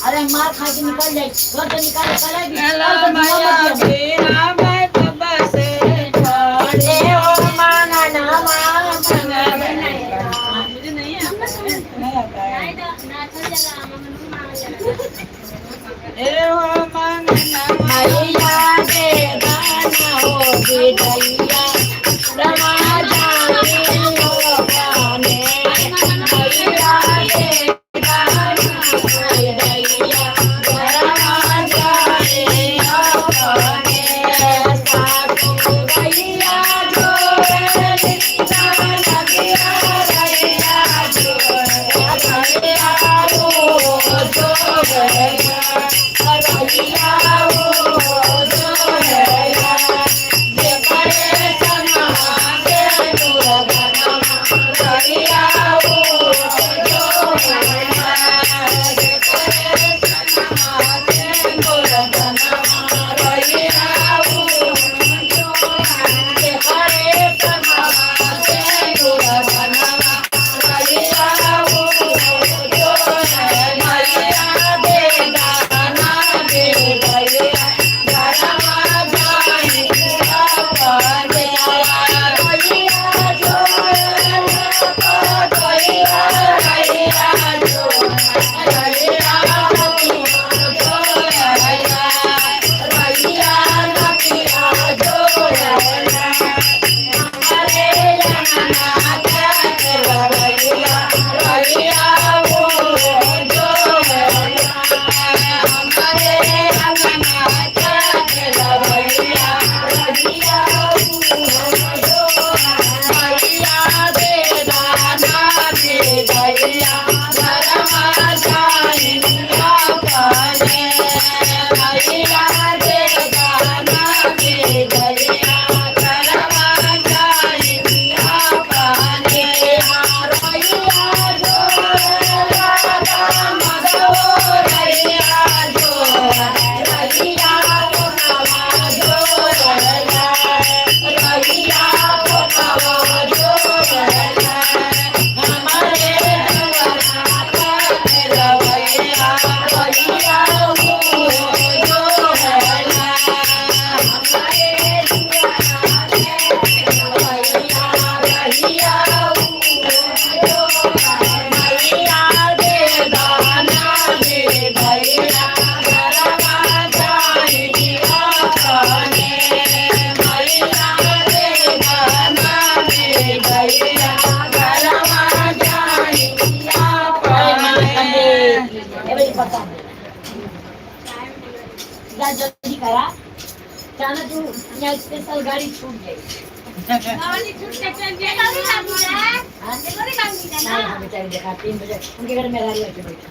अरे मार खा के निकल जाए घर तो निकाले चलेगी मुझे नहीं आता भैया दे दाना दे भैया करवा जाई अपने भैया जोड़ा मगो भैया जोड़ा भैया कोकवा जोड़ा भैया कोकवा जोड़ा हमारे जवाना भैया भैया जोड़ा जल्दी करा जाना तू यहाँ स्पेशल गाड़ी छूट गई गाड़ी छूट के चल गई गाड़ी लागी है हां गाड़ी लागी है ना बेचारी देखा 3 बजे उनके घर में गाड़ी आके बैठी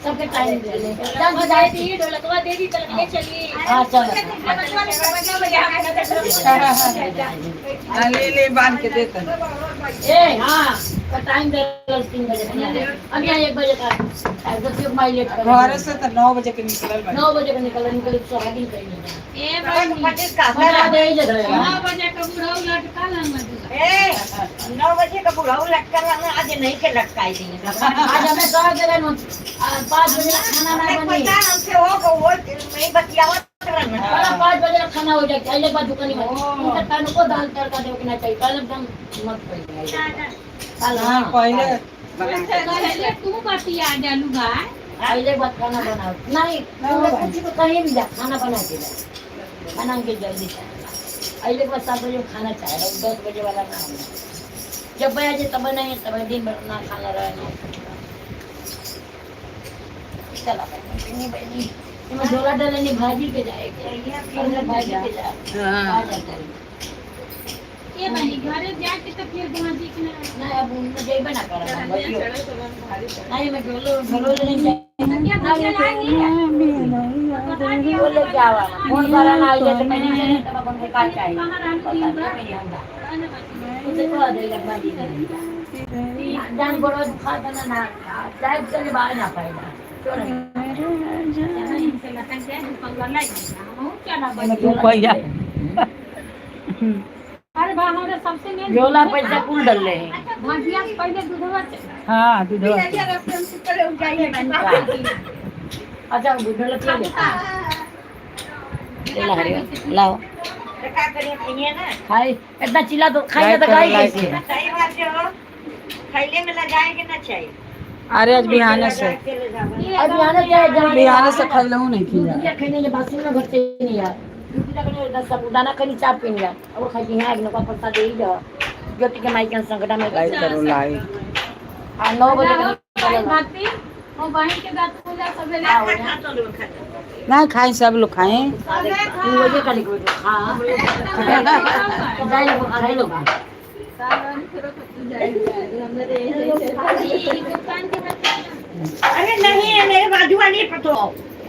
सबके टाइम दे ले जब बजाई थी ढोलकवा दे दी चल ले चलिए हां चल ले ले बांध के देता ए हां का टाइम दे 3 बजे अब यहाँ 1 बजे का दस माइल लेट कर घर से तो 9 बजे के निकलल बा 9 बजे का निकल सोहागी कहीं ए भाई पच्चीस का दे जगह 9 बजे का बुढ़ऊ लटका लाना ए 9 बजे का बुढ़ऊ लटका लाना आज नहीं के लटकाई दी आज हमें कह देले 5 बजे खाना ना बनी पता हमसे हो को वो नहीं बतियावत रहना 5 बजे खाना हो जाए पहले बाद दुकान में उनका टाइम को दाल तड़का देके ना चाहिए पहले एकदम मत पड़ी हां पहले पहले तू बतिया डालू गाय पहले बात खाना बनाओ नहीं किसी को कहीं भी जा खाना बना के जा खाना के जल्दी पहले बात 7 बजे खाना चाहिए 10 बजे वाला ना जब बजे तब नहीं तब दिन भर ना खाना रहना चला नहीं बनी मैं झोला डालने भाजी के जाएगी भाजी के जा हां ये बनी घरे जाके तो फिर भाजी के ना अब मुझे बना कर नहीं मैं झोलो नहीं जाए बोले क्या हुआ फोन करा ना आइए तो मैंने नहीं तब अपन के काट चाहिए उसे को दे लग भाजी जान बोलो खाता ना चाय चले बाहर ना पाएगा भैया अरे बा हमरा सबसे मेन झोला पैसा कुल डाल ले भजिया पहले दूधवा हां दूध अच्छा दूधला पी ले लाओ का करिए पिए ना खाई इतना चिल्ला तो खाएगा तो खाई कैसे सही बात है हो खैले में लगाएंगे ना चाहिए अरे आज बिहाने से अभी आने जाए बिहाने से खैलहू नहीं खिला क्या खाने के बासी में घर से नहीं यार दाना कहीं चाप पी लिया अब वो खाई है अग्नि का पत्ता दे ही जाओ ज्योति के माई के संकटा में लाइक करो लाइक 9 बजे बाती और बहन के साथ पूजा सब ले ना खाए सब लोग खाए 3 बजे का निकलो हां जाए लोग खाए लोग अरे नहीं है मेरे बाजू वाली पतो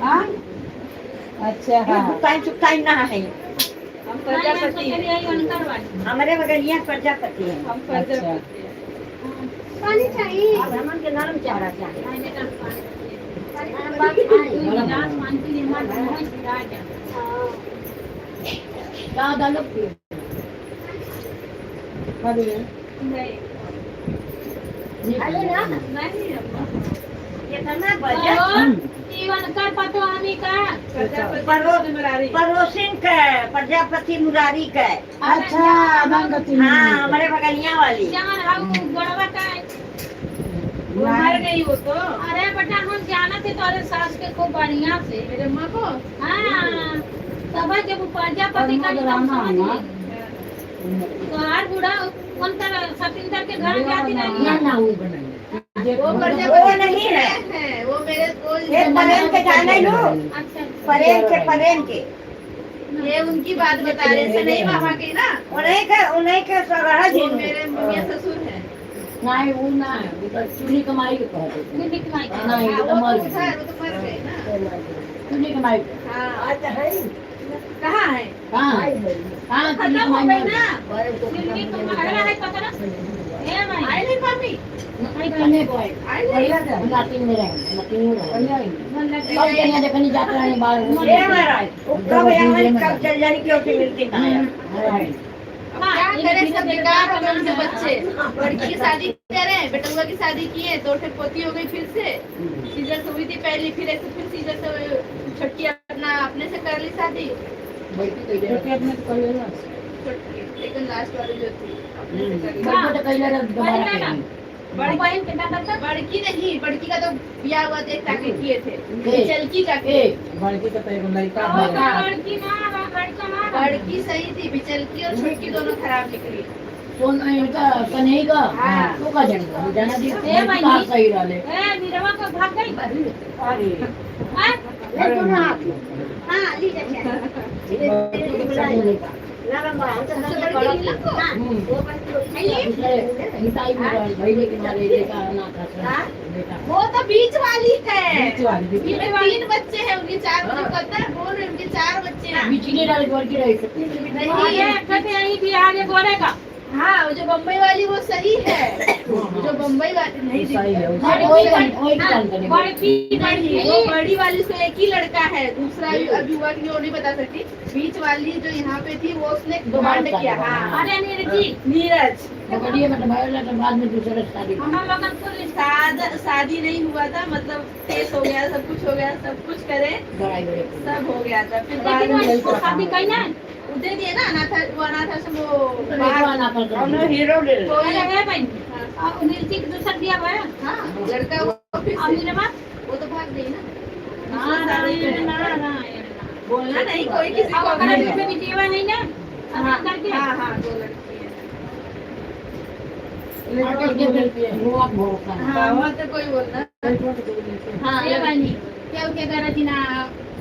हां अच्छा हां टाइम ना है हम प्रजापति हमारे बगलिया प्रजापति है हम प्रजापति पानी चाहिए ब्राह्मण के नाम क्या रखा है दादा लोग अरे ना कितना बजे पड़ोसिन के प्रजापति मुरारी के अच्छा मंगती हाँ हमारे बगलिया वाली मर गई वो तो अरे बेटा हम जाना थे तोरे सास के खूब बढ़िया से मेरे माँ को हाँ तब जब प्रजापति का नाम समझ तो हर बूढ़ा कौन तरह सतिंदर के घर जाती रही ना वो बनाई वो नहीं है वो मेरे ये परेन के जाने लो अच्छा परेन के ये उनकी बात बता रहे थे नहीं बाबा की ना उन्हीं के सगड़ा जी मेरे मुनिया ससुर है नहीं वो ना वो तो चूड़ी कमाई के कहते नहीं दिखवाई नहीं वो तो मर वो तो मर गए ना चुन्नी कमाई हाँ आज है कहाँ है कहाँ कहाँ चुन्नी खत्म हो कमाई गई ना बड़े को चुन्नी कमाई है पता ए भाई आई नहीं पापी नहीं करने को है आई नहीं लाती में रहेंगे लाती में रहेंगे मन लग सब जगह देखनी जाता है बाहर ये महाराज कब यहाँ कब चल जाने की ओटी मिलती है क्या करें सब बेकार हो गए उनके बच्चे लड़की की शादी कर रहे हैं बेटुआ की शादी किए 2 ठे पोती हो गई फिर से सीजर से हुई थी पहली फिर ऐसे फिर सीजर से छुट्टी अपना अपने से कर ली शादी छोटे अपने तो कर लेना छुट्टी लेकिन लास्ट वाली जो थी अपने से कर ली बच्चों तो कई लड़के दोबारा करेंगे बड़ी बहन के दादा तक बड़की नहीं बड़की का तो ब्याह हुआ थे ताकि किए थे ए। चलकी का के बड़की का तो एगो लड़का है बड़की सही थी बिचलकी और छोटकी दोनों खराब निकली सोन का कन्हई का हाँ। तो का जानेगा जाना दी ए भाई। कार सही रहा ले ए नीरवा का भाग गई अरे हां ले दोनों हाथ हां ली जा सबसे हिताई में भाई लेकिन मारे देखा ना था बेटा वो तो बीच वाली है बीच वाली बीच वाली 3 बच्चे हैं उनके 4 मुझे पता है बोल रहे उनके 4 बच्चे हैं बिचली डाल कर के रही सकती नहीं है कहते यही बिहार में बोलेगा हाँ वो जो बम्बई वाली वो सही है जो बम्बई वाली नहीं सही है वही जान करने नहीं वो बड़ी वाली से एक ही लड़का है दूसरा अभी हुआ कि वो नहीं बता सकती बीच वाली जो यहाँ पे थी वो उसने कांड किया हाँ अरे नीरज बढ़िया मतलब भाई तो बाद में दूसरा शादी शादी नहीं हुआ था मतलब केस हो गया सब कुछ हो गया सब कुछ करे लड़ाई बड़े सब हो गया था फिर बाद में शादी कही ना दे दिए ना अनाथ आश्रम वो बाहर ना कर हमने हीरो ले तो ये है भाई और नीति के दूसरा दिया हुआ है हाँ लड़का वो फिर से वो तो भाग गई ना नारायण बोलना नहीं कोई किसी को में भी जीवा नहीं ना हाँ हाँ 2 लड़की है वो आप भरोसा हाँ वहाँ तो कोई बोलना हाँ ये बनी क्या क्या करा थी ना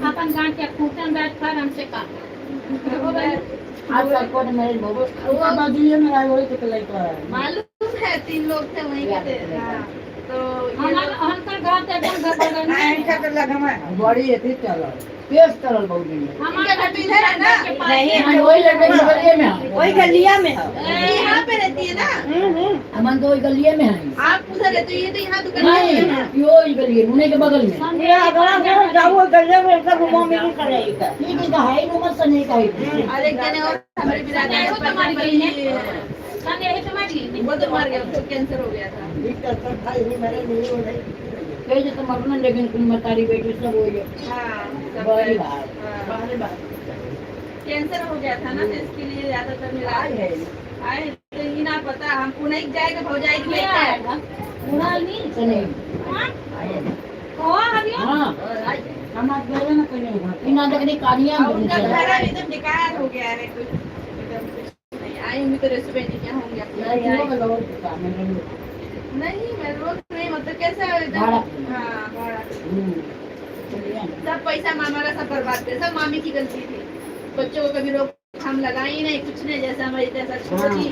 अपन गांव के खूटन बैठ कर हमसे का आज तक को मेरे बहुत उसका बाजू ये मेरा वही तो लड़का है मालूम है 3 लोग थे वहीं के थे हाँ तो हम कर घर थे अपन घर बगल में ऐसा कर लगा मैं बड़ी है थी चलो पेश करल बहुत दिन हमारे घर पे इधर है ना नहीं हम वही लड़के के गलिए में हैं वही गलिया में है यहाँ पे रहती है ना हम तो वही गलिए में हैं आप उधर रहते हो ये तो यहाँ दुकान नहीं है यो ही गलिए मुने के बगल में ये अगला घर जाओ गलिया में सब मम्मी की करेगा ठीक है हाई नो मत नहीं कही और एक जने और हमारे बिरादर है वो तो मर गई है संगे है तो मर गई वो तो मर गया उसको कैंसर हो गया था डॉक्टर सब भाई ही मेरे नहीं हो रही कहे जो तुम अपना लेकिन तुम मतारी बेटी सब हो गए हाँ बड़ी बात बाहर बात कैंसर हो गया था ना तो इसके लिए ज्यादातर मिला है आए तो ये ना पता हम पुणे जाएगा भौजाई की लेके आएगा पूरा नहीं सुने हाँ हम आज गए ना कहीं इना देखने कानियां और उनका घर एकदम बेकार हो गया है कुछ एकदम कुछ नहीं आई हूँ तो रेस्टोरेंट क्या होंगे नहीं मैं रोज नहीं मतलब कैसा भाड़ा। हाँ भाड़ा सब पैसा मामा का सब बर्बाद कर सब मामी की गलती थी बच्चों को कभी रोकथाम लगाई नहीं कुछ नहीं जैसा हमारी तैसा छोड़ी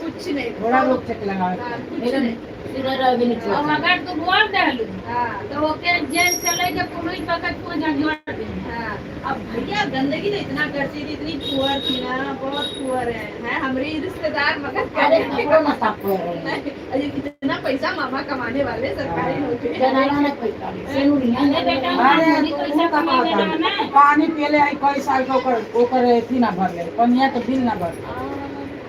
कुछ नहीं थोड़ा लोग चेक लगा हाँ, कुछ नहीं इधर रह भी नहीं और अगर तू बोल दहलू हाँ तो ओके जेल चले के पुलिस पकड़ को झंझोड़ दे हाँ अब भैया गंदगी तो इतना करती थी इतनी पुअर थी ना बहुत पुअर है हमारी रिश्तेदार मगर अरे कपड़ों में साफ कर रहे हैं अरे इतना पैसा मामा कमाने वाले सरकारी नौकरी जनाना ने पैसा सेनु नहीं बेटा पैसा कमा पानी पियले आई कई साल के ओकर थी ना भर ले पनिया तो बिल ना भर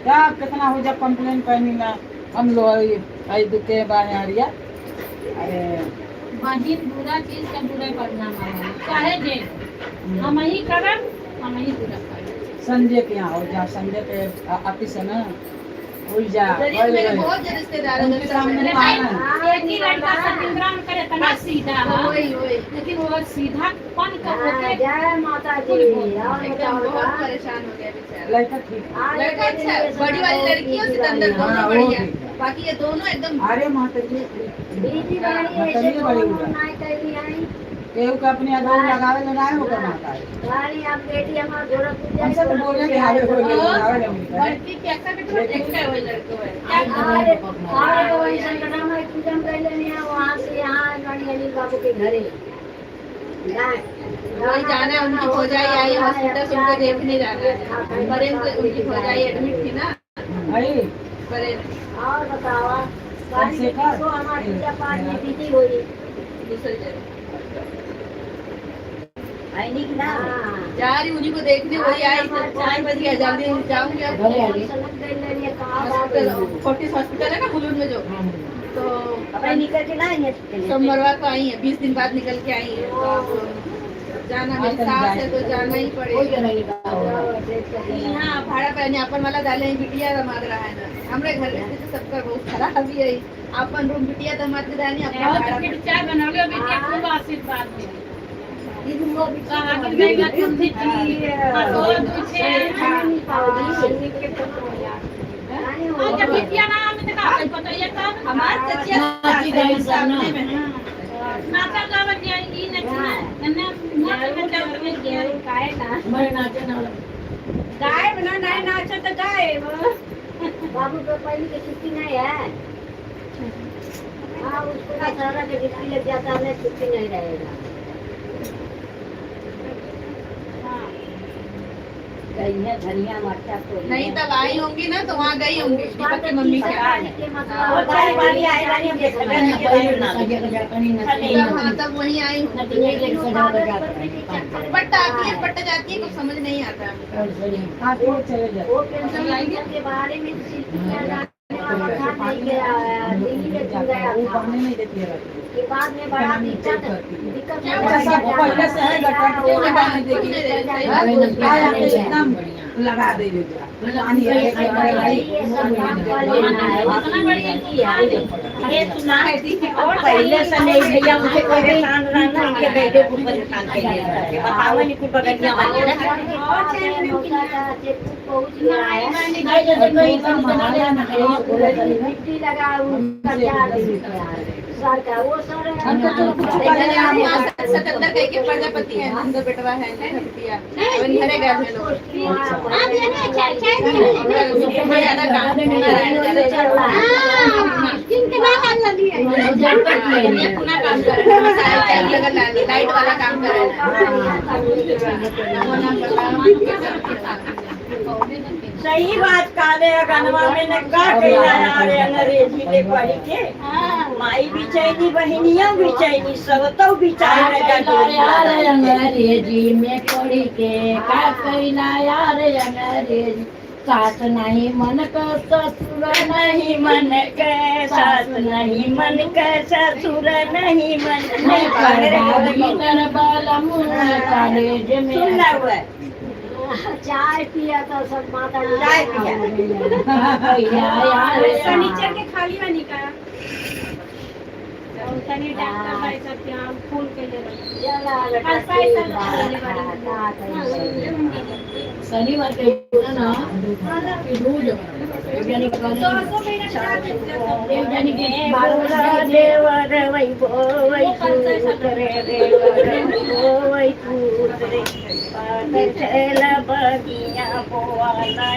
क्या कितना हो जा कंप्लेन करनी ना हम लोग आई दुके बाहरिया अरे बाजिन बुरा चीज का बुरा परिणाम है चाहे जे हम ही करम हम ही बुरा करें संजय के यहाँ हो जा संजय के ऑफिस है ना वही जा मेरे बहुत जो रिश्तेदार हैं उनके सामने एक ही लड़का सत्यनारायण करे तना सीधा वही लेकिन वो सीधा कौन का जय माता दी एकदम बहुत परेशान हो गया बेचारा लड़का ठीक है लड़का अच्छा है बड़ी वाली लड़की और सिकंदर दोनों बढ़िया बाकी ये दोनों एकदम अरे माता जी दीदी माता जी बड़ी उड़ा नहीं कही आई केहू के अपने आधार लगावे ले ना होकर माता है गाड़ी आप बेटी हमारा गोरखपुर हमसे तो बोले कि हावे हो गए लगावे ले मिलकर लड़की कैसा बेटा देखता है वही लड़को है अरे अरे वही संगठन में पूजन कर लेने वहाँ से यहाँ गाड़ी अनिल बाबू के घरे वही जाना है, उनकी भौजाई आई हॉस्पिटल से, उनको देखने जाना है। बरेन को उनकी भौजाई एडमिट थी ना आई बरेन, और बतावा से कर। को हमारी पूजा पाठ में बिजी हुई। दूसरी जगह आई नहीं कि ना हाँ। जा रही उन्हीं को देखने, वही आई तो 4 बज गया, जल्दी जाऊंगी अब। घरे आ गई। समझ गई ले कहाँ बात हॉस्पिटल हुई। फोर्टिस हॉस्पिटल है ना बुलून में जो, तो अब निकल के ना आएंगे सोमवार को आई है, 20 दिन बाद निकल के आई है। तो अब जाना मेरी सास है तो जाना ही कोई पड़ेगा। जगह नहीं कहा। हाँ भाड़ा पहने अपन वाला डाले हैं, बिटिया दमाद रहा है ना हमारे घर में, तो सबका बहुत खराब अभी है। अपन रूम बिटिया दमाद के डाले, अपना भाड़ा पे। चाय बना लो बेटी, खूब आशीर्वाद मिले। इनको भी कहाँ की देगा तुम थी और पीछे और जब बिटिया ना हमें तो कहा पता ये काम हमारे चचिया नाची गई सामने में है। नाचा गावा जाएगी नचना नन्ना नाच में चल में गया गाय ना मरे नाचे ना गाय बना नहीं नाचो तो गाय बाबू को पहले की छुट्टी नहीं है। हाँ उसको ना सारा के ड्यूटी लग जाता है, छुट्टी नहीं रहेगा। गई है धनिया मरचा तो नहीं तब आई होंगी ना तो वहाँ गई होंगी दीपक की मम्मी के हाँ, और सारी बारी आए वाली हम देख रहे हैं हाँ तब वहीं आई होंगी। पट्टा आती है पट्टा जाती है, कुछ समझ नहीं आता। हाँ तो चले जाओ। वो पेंशन के बारे में दिल्ली में चल गया वो था। पानी नहीं देती है के बाद में बड़ा दिक्कत अच्छा सब पहले से है गटर वो भी पानी देगी एकदम लगा दे पानी ये सुना है और पहले से नहीं भैया मुझे कोई परेशान रहना इनके बेटे को परेशान कर दिया बताओ नहीं कुछ बगैर वाले मिट्टी लगा वो सर सतंदर कह के प्रजापति है, नंदो बेटवा है बिटिया घरे गए थे लोग। ज्यादा काम अपना काम कर रहे हैं, लाइट वाला काम कर रहे हैं। सही बात काले गनवा में ने का कहला यार अंग्रेजी ले पढ़ के माई भी चाहिए बहनियां भी चाहिए सब तो भी चाहिए अंग्रेजी में पढ़ी के का कैला यार अंग्रेजी सास नहीं मन का ससुर नहीं मन के सास नहीं मन के ससुर नहीं मन भीतर बाला मुँह कॉलेज में सुनना हुआ चाय पिया तो सब माता चाय पिया फर्नीचर के खाली में निकाला तनी डॉक्टर भाई सब यहाँ फूल के लिए शनिवार के ना रोज देवर वही बोवई सूत्रे देवर वही सूत्रे चला बगिया बोवाला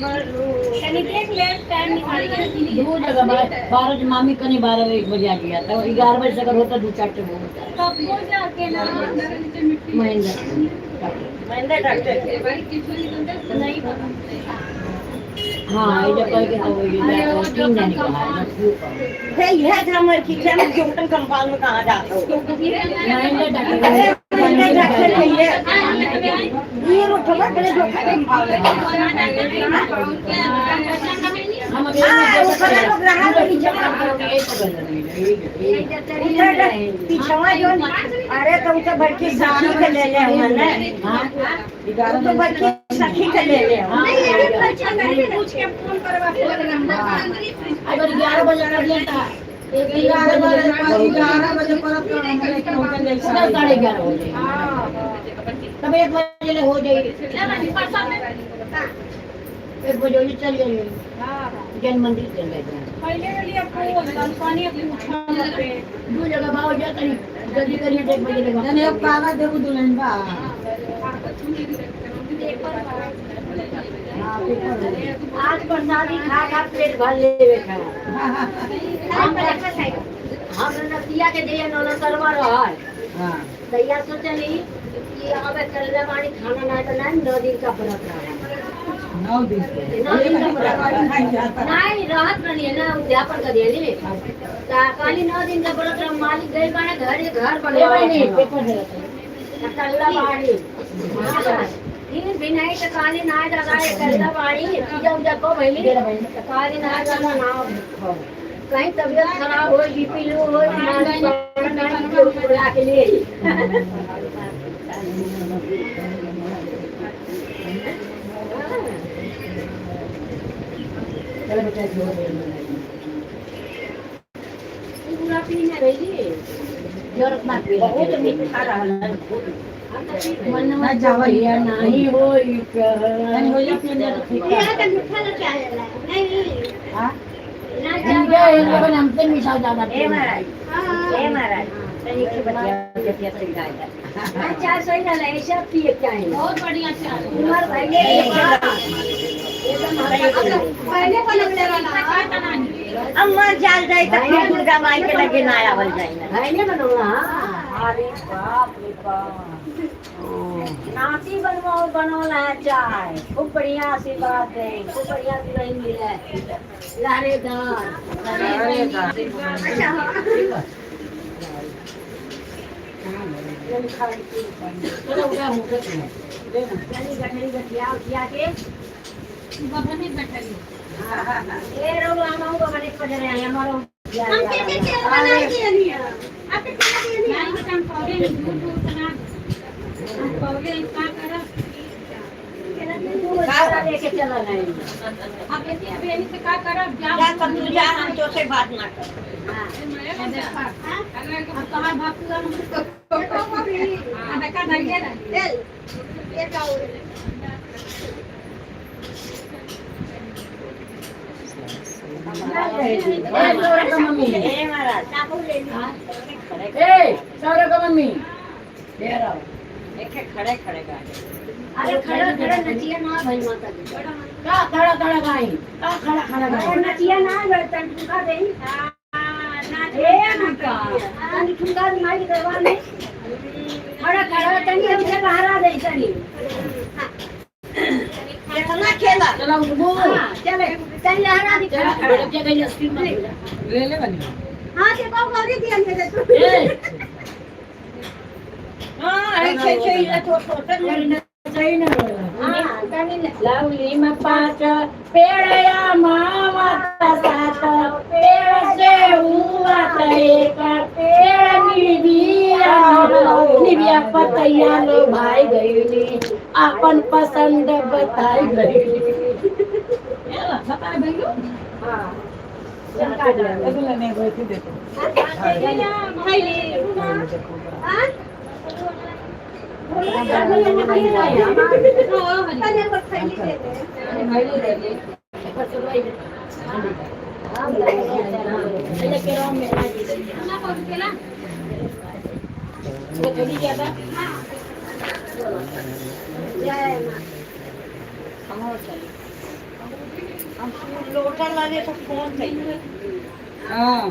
मरू तनी देख ले टाइम निकाल के दो जगह 12 मामी कनी 12-1 बजे आ गया था 11 बजे अगर होता 2-4 टे होता कब हो जाके ना नीचे मिट्टी मैंने डॉक्टर के बड़ी किचन निकलता नहीं पता। हाँ ये कह के तो ये 3 दिन का है यह हमर किचन में जोटन कंपाउंड में कहां जाता हो मैंने डॉक्टर कहिए ये रोटवा करे जो हम पिछवा जो अरे तुम तो बड़की सखी के ले ले हमन ने तुम तो बड़की सखी के ले ले पूछ के फोन करवा अगर 11 बजे कर लेता 11 बजे पर होटल जैसा 11:30 हो जाए तब 1 बजे ले हो जाए 1 बजे ही चल जाइए जैन मंदिर चल गए पहले के लिए फूल पानी पूछा पे 2 जगह भाव जाता है जल्दी करिए 1 बजे लगा मैंने एक कागज देबू दुल्हन बा आज प्रसादी खा खा पेट भर लेवे खा हम नतिया के दिया नौला सरवा रहल हां दैया सोचली ये अब चलने वाली खाना ना तो नहीं 9 दिन का व्रत रहा 9 दिन 9 दिन का व्रत नहीं राहत नहीं है ना उद्यापन कर दिया नहीं काली 9 दिन का व्रत रहा मालिक गए बने घर बने नहीं पेपर दे कल्ला बाड़ी तीन दिन है तो काली नाय लगाए कल्ला बाड़ी जब को भइली काली नाय वाला नाम कहीं तबीयत खराब हो बीपी लो हो बुला के लिए पूरा पीने रही जरूरत मत पी बहुत मीठा रहला मन ना जावैया नहीं हो नहीं हो जा पीने तो ठीक है का मीठा ना चाहेला नहीं हां ना इनके इन लोगों ने हमसे मीठा ज्यादा ए महाराज तनी के बतिया बतिया तक गाय अच्छा सही ना ऐसा पिए चाहे बहुत बढ़िया चाय उमर भाई ये पहले को लग रहा ना अम्मा जाल जाए तो फिर दुर्गा माई के लगे ना आवल जाए ना भाई ने बनवा अरे बाप रे बाप नाती बनवाला है चाय खूब बढ़िया आशीर्वाद दे खूब बढ़िया दुल्हन मिले लहरेदार चलो उड़ा मुझे गठरी गठिया उठिया के बबनी बैठली ए रो आमा को बने पजरे आए हमारो हम कैसे तेल बना दिए नहीं आपके क्या दिए नहीं हम पाउडर दूध बना हम पाउडर का करा कारा लेके चला गए अब ऐसे अभी इन्हीं से क्या करा जा कर तू जा हम तो से बात ना कर अब कहाँ भाग पूरा देखा नहीं है ना तेल ये जाओ मम्मी ए महाराज चाकू ले ली ए सौरभ का मम्मी ले रहा एक खड़े खड़े गाय अरे खड़ा खड़ा नचिया ना भाई माता जी का खड़ा खड़ा गाई का खड़ा खड़ा गाई नचिया ना बर्तन ठुका दे ए नका तनी ठुका दी माई दरबार में खड़ा खड़ा तनी हमसे बाहर आ दे तनी कितना खेला चला उठो चले तनी लहरा दी खड़ा खड़ा क्या गई स्क्रीन में ले ले बनी हां ते को गौरी दिया मेरे तू ए हां ऐसे इला तो छोटा सही ना हां तनी लवली में 5 पेड़या माता सात पेड़ से हुआ एक पेड़ निबिया पतैया लो भाई गईली अपन पसंद बताई गईली बता भैया हां अगला ने बैठी देखो भाई ले हां लोटा लगे तो फोन चाहिए हाँ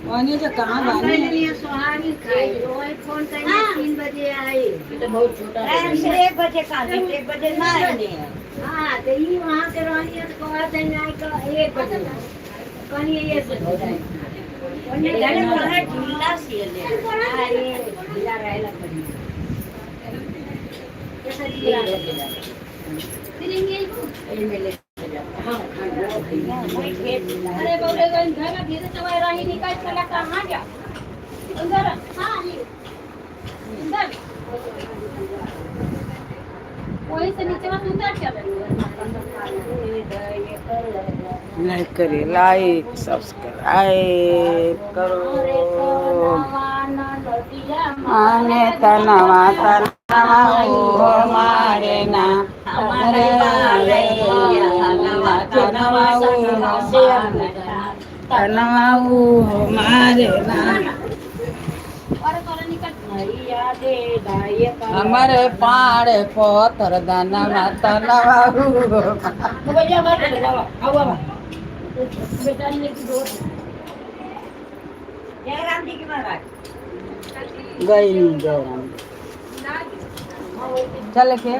वानी जो कहाँ वानी है सुहानी खाई रोई फोन करने 3 बजे आई तो बहुत छोटा टाइम से 1 बजे का 1 बजे ना आने हाँ तो ये वहाँ के रहनी है तो कहते हैं नहीं का 1 बजे कहीं ये से हो जाए उन्हें घर में बड़ा ढीला सी ले अरे ढीला रहेला कहीं कैसा ढीला रहेला फिरेंगे ये मिले हाँ अरे बोले गए घर में धीरे चवाई रही निकाल चला कहाँ गया अंदर हाँ अंदर वही से नीचे में उतर चल लाइक करिए लाइक सब्सक्राइब करो आने तनवा तनवा ओ मारे ना हमारे तनवा ओ मारे ना हमारे पाड़े पोतर दनवा तनवा जय राम जी की महाराज गई जयराम चल के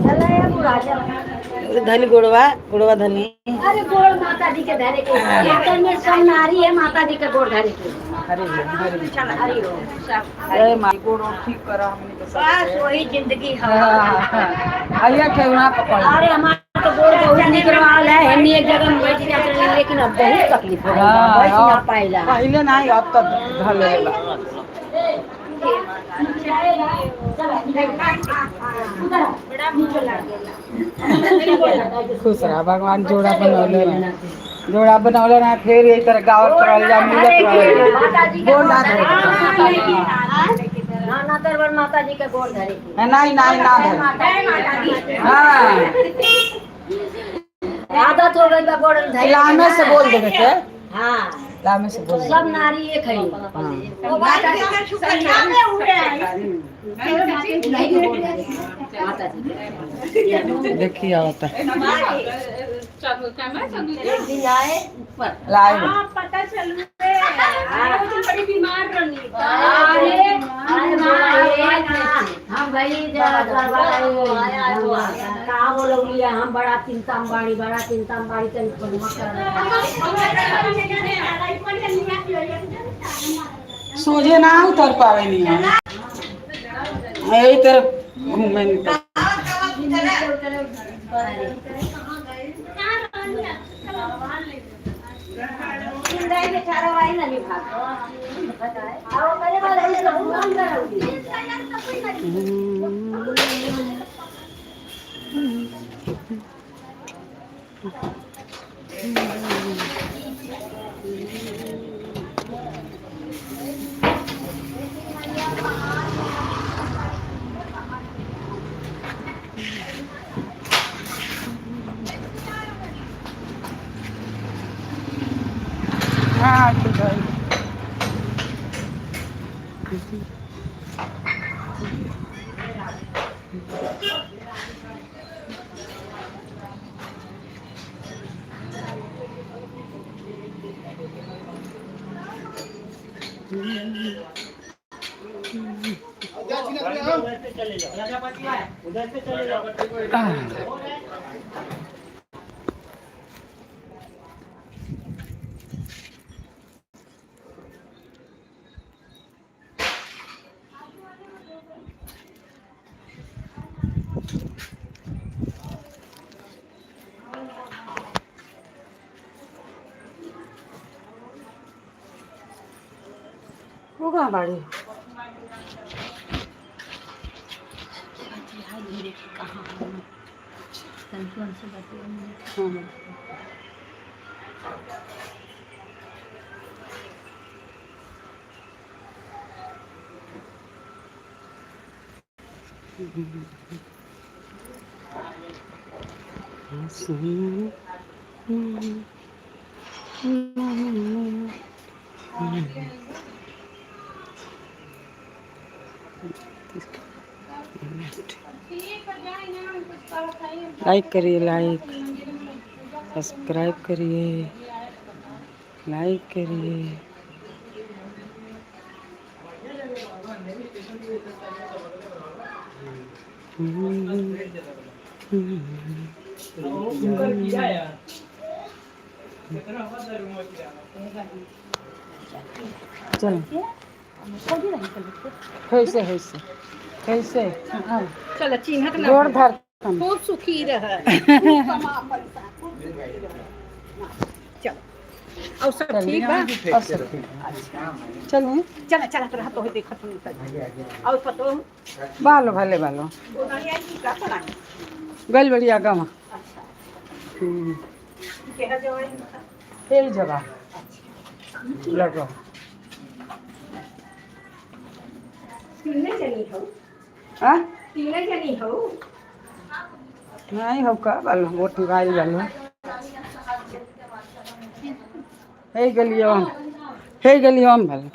चला है बुढ़ा चला। धली गुड़वा धली। अरे गोड़ माता जी के धरे के कीर्तन में सब नारी है माता जी के गोड़ धरे के। हरी हरी हरि ओम। जय माई गोड़ ठीक करा हमने तो बस वही जिंदगी है। आइए ठेवना पकड़। अरे हमारा तो गोड़ बहुत निकलवाल है हम एक जगह में बैठ जाते हैं लेकिन अब बहुत तकलीफ हो रही है बैठ ना पाइला। पहले नहीं अब तक धलेला। खुश रहा भगवान जोड़ा बनौले ना फिर यही तरह गाँव चल जा मिलत गोड़ ना धरे ना दरबार माता जी के गोड़ धरे की। नहीं ना धरे। हाँ आदत हो गई बा गोड़ धरे। लामे से बोल देवे के। हाँ लामे से बोल सब नारी एक है। वो माता जी के शुक्र नामे हुए हैं। माता जी देखिए होता है एक दिन आए ऊपर लाए पता चल बड़ी बीमार रही हम भाई कहा बोलोगी हम बड़ा चिंता बाड़ी सोझे ना उतर पावे नहीं है यही तरह घूमे निकल। हाँ होगा बाड़ी लाइक करिए सब्सक्राइब करिए लाइक करिए। चलो कैसे चलो चिन्हत ना गोड़ धर खूब सुखी रह चल और सब ठीक बा चलिए चला चला तो रहतो है देखत नहीं और पतो बालो भले बालो गोदानिया की का पड़ा गल बढ़िया गमा के है जो तेल जगह लगो तीने जनी हो हाँ तीने जनी हो नहीं हो का बालो गोट गाय बालो हे गलियो हम बालो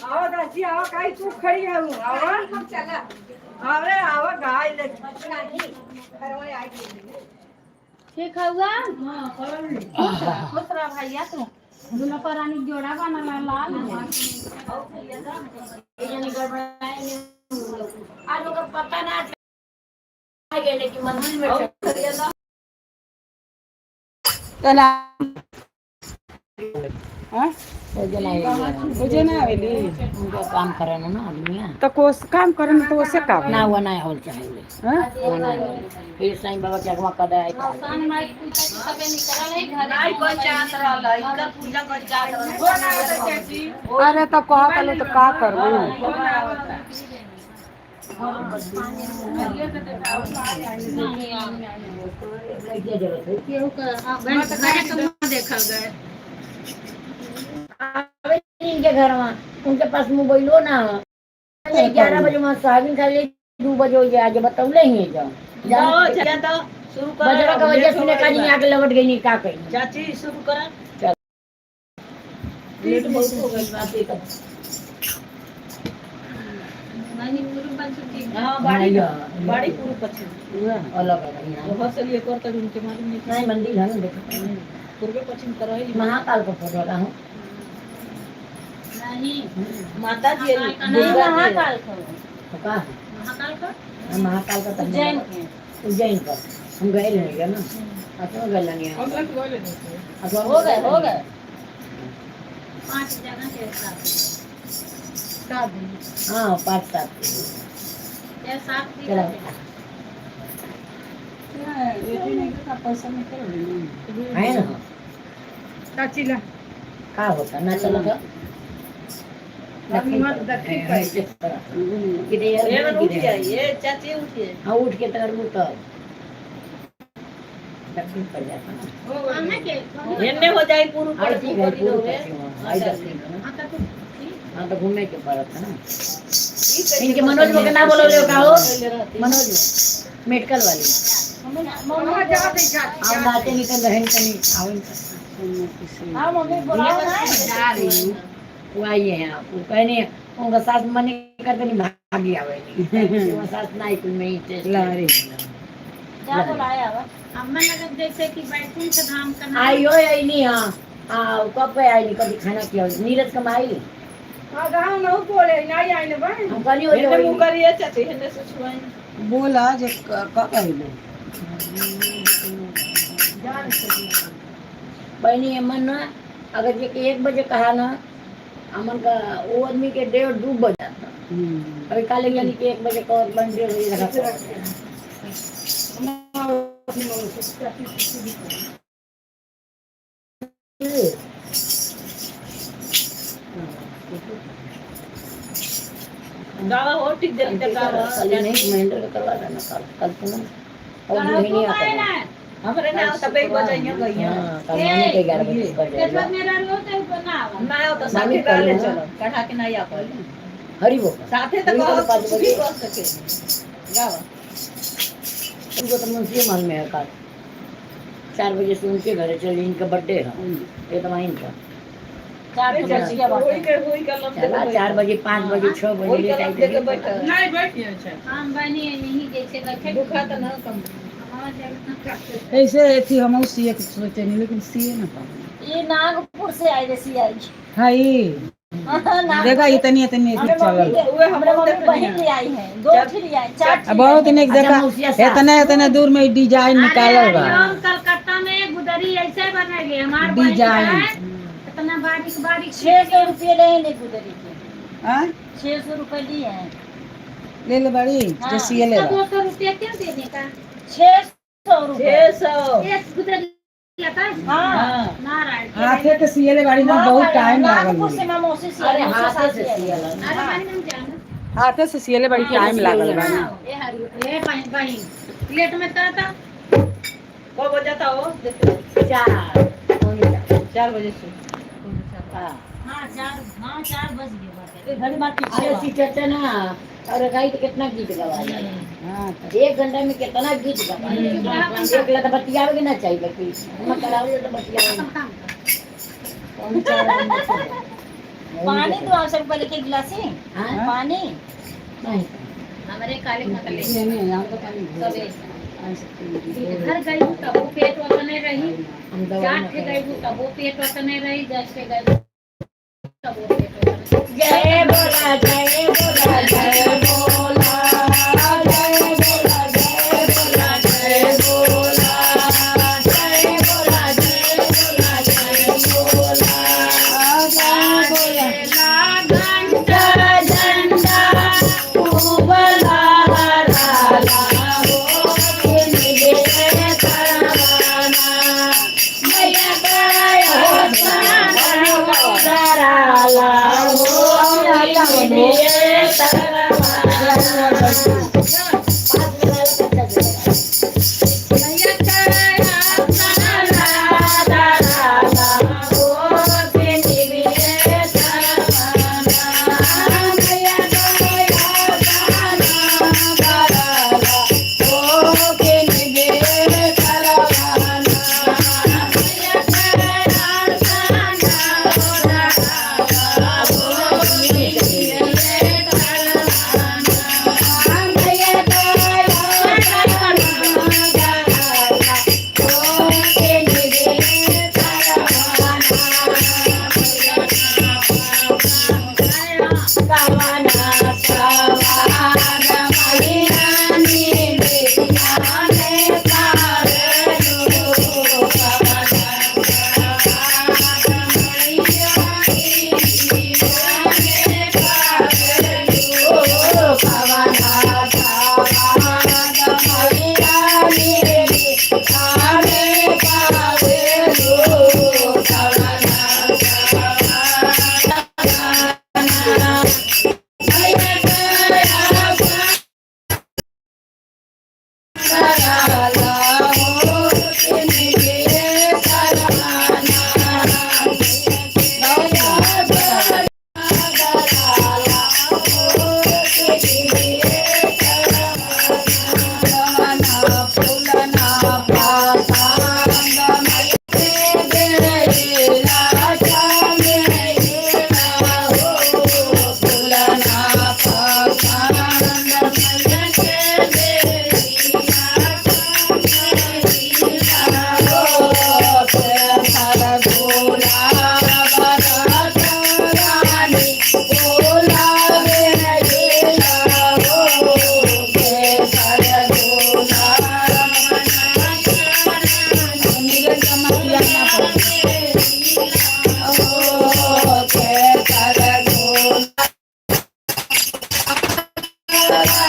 आओ दासी आओ काई तू खड़ी है आओ हम चला अरे आओ गाय ले करवाई आई ठीक हुआ हां खुश रहा भैया तू दूल्हा परानी जोड़ा बना लाल ये जनी गड़बड़ाए नहीं। आज ओकर पता ना गेले कि मंदिर में तना हां मुझे ना आवेली उनका काम करना ना आदमी तो कोस काम करन तो से का ना हुआ ना होल चाहिए हां फिर साईं बाबा के अगवा कदा आई सान माई पूछा कि सबे निकल है घर नहीं कोई चाहत रहल इनका पूजा कर चाहत रहल अरे तो कहा कलो तो का करबू केहू का घर के देखल गए इनके घर में उनके पास मोबाइलो ना 11 बजे वहाँ साबिन खा ले 2 बजे हो गया आज बतौले ही जाओ जाओ चला तो शुरू कर बजरा का वजह सुने का नहीं आके लौट गई नहीं का कहीं चाची शुरू कर लेट बहुत हो गई बात एक नहीं पूरी बन चुकी हां बाड़ी पूरी पछिन अलग है वो से लिए कर तक उनके मालूम नहीं नहीं मंदिर है ना देखो पूर्वे पश्चिम करही महाकाल को फोटो लगा हूँ नहीं माता जी दुर्गा महाकाल का को का महाकाल को महाकाल का उज्जैन के उज्जैन का हम गए नहीं ना अच्छा गए नहीं हो गए 5 जगह के साथ हाँ 5-7 या 7 चलो पैसा निकल है ना काचिला का होता ना चलो तो ये चाची उठिए हाँ उठ के तर तो दक्षिण पड़ जाता ना अन्ना के एन्ने हो जाई पूरी आई पर ठीक है पूरी पश्चिम आई दक्षिण हां तो हाँ तो घूमने के पड़ा था ना इनके मनोज को ना बोलो ले का हो मनोज मेडिकल वाली हम बातें निकल रहे कहीं आओ हां मम्मी बुलाओ ना जा रही हूँ वो आई है वो कहने उनका सास मन करते नहीं भागी आवे नहीं वो सास नहीं कुछ में ही ला रही क्या बुलाया अब अम्मा लगत जैसे कि बैठूं से धाम करना आई हो आई नहीं हाँ कब पे आई नहीं कभी खाना किया नीरज कमाई हां गांव न बोले नहीं आई ने भाई हम कहनी हो एन्ने जाए मुंह करिए चाची एन्ने से छुआई बोला जे का कहलो बहनी अमन ना अगर जे के 1 बजे कहा ना अमन का वो आदमी के 1:30-2 बज जाता अभी काले यानी कि 1 बजे का बन 1:30 बजे रखा गावा हो ठीक जल्दी तक गावा कल नहीं महेंद्र का करवा देना कल पुनः और मोहिनी आता है हमरे ना तबे बजाइए गइया हाँ कल महीने के 11 बजे कर के बाद देगा मेरा रोते बनावा ना हो तो साथे कर ले चलो कढ़ा के नहीं आ पाए हरी वो साथे तो हरी वो बहुत 5 कुछ भी बजे कर सके गावा उनको तो मुंशी मान में है कल 4 बजे से उनके घर चले इनका बर्थडे है ये तो वहीं का 4 बजे होई के लम चला 4 बजे 5 बजे 6 बजे ये टाइम दे के बैठ नहीं बैठिए अच्छा हम बनी नहीं जैसे बैठे दुखा तो ना कम ऐसे थी हम सीए के सोचे नहीं लेकिन सीए ना पाए ये नागपुर से आई रे सी आई हाई देखा इतनी इतनी चलल वो हमरे मम्मी बहन ले आई है 2 फिर ले आई 4 बहुत ने देखा इतने इतने दूर में डिजाइन निकालल बा हम कलकत्ता में गुदरी ऐसे बनेगी हमार डिजाइन इतना बारीक बारीक 600 रुपए ले ने गुदरी के हां 600 रुपए लिए हैं ले ले बड़ी जो सीए ले 200 रुपया क्यों देने का 600 रुपए 600 एक गुदरी लगा हां नारायण हाथे के सीए ले बड़ी में बहुत टाइम लागल नागपुर से मैं मौसी से अरे हाथ से सिया ला अरे मैंने हम जाना हाथे से सीए ले बड़ी टाइम लागल बा ये हरी ये पानी प्लेट में तरता को बजाता हो 4 बजे से हां 4 बज गए बात घड़ी बात अरे सीटर ना और गाई तो कितना गीत गवाया हां 1 घंटा में कितना गीत गवाया एक लत बतियावे के ना चाहिए बाकी हम करावे तो बतियावे पानी दो आप सब पहले के गिलास है हां पानी नहीं हमारे काले खा ले नहीं नहीं यहाँ तो पानी सबे घर गई हूँ तब वो पेट वतने रही, जाट के गई हूँ तब वो पेट वतने रही, जैसे के गई हूँ तब वो पेट वतने रही। जय बोला जय बोला जय बोला जय बोला जय बोला जय बोला जय बोला जय बोला जय बोला झंडा खूब लहराला हो दिल में करवाना मैया गया कराला हो दिल में नीरज का मत किया ना